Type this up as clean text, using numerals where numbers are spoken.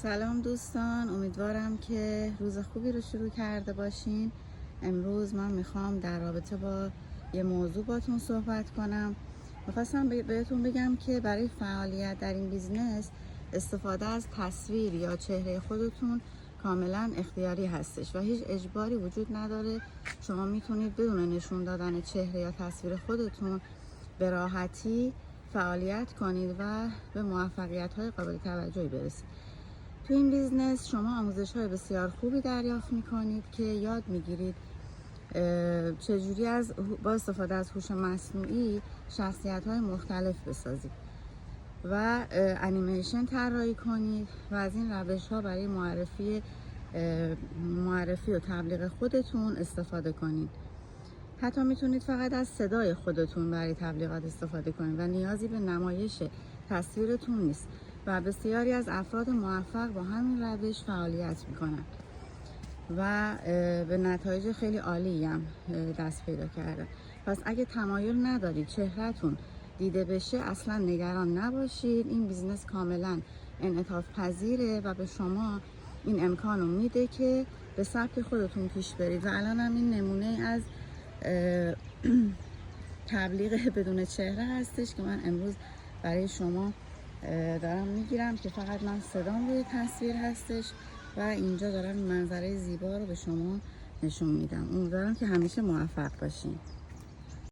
سلام دوستان، امیدوارم که روز خوبی رو شروع کرده باشین. امروز من میخوام در رابطه با یه موضوع باتون صحبت کنم. میخواستم بهتون بگم که برای فعالیت در این بیزنس استفاده از تصویر یا چهره خودتون کاملا اختیاری هستش و هیچ اجباری وجود نداره. شما میتونید بدون نشون دادن چهره یا تصویر خودتون به راحتی فعالیت کنید و به موفقیت‌های قابل توجهی برسید. تو این بیزنس شما آموزش‌های بسیار خوبی دریافت می‌کنید که یاد می‌گیرید چجوری با استفاده از هوش مصنوعی شخصیت‌های مختلف بسازید و انیمیشن طراحی کنید و از این روش‌ها برای معرفی و تبلیغ خودتون استفاده کنید. حتی میتونید فقط از صدای خودتون برای تبلیغات استفاده کنید و نیازی به نمایش تصویرتون نیست و بسیاری از افراد موفق با همین روش فعالیت میکنن و به نتایج خیلی عالی هم دست پیدا کردن. پس اگه تمایل ندارید چهرهتون دیده بشه اصلا نگران نباشید. این بیزنس کاملا انعطاف پذیره و به شما این امکانو میده که به سبک خودتون پیش برید و الان هم این نمونه از تبلیغ بدون چهره هستش که من امروز برای شما دارم میگیرم که فقط من صدام روی تصویر هستش و اینجا دارم منظره زیبا رو به شما نشون میدم. امیدوارم که همیشه موفق باشین.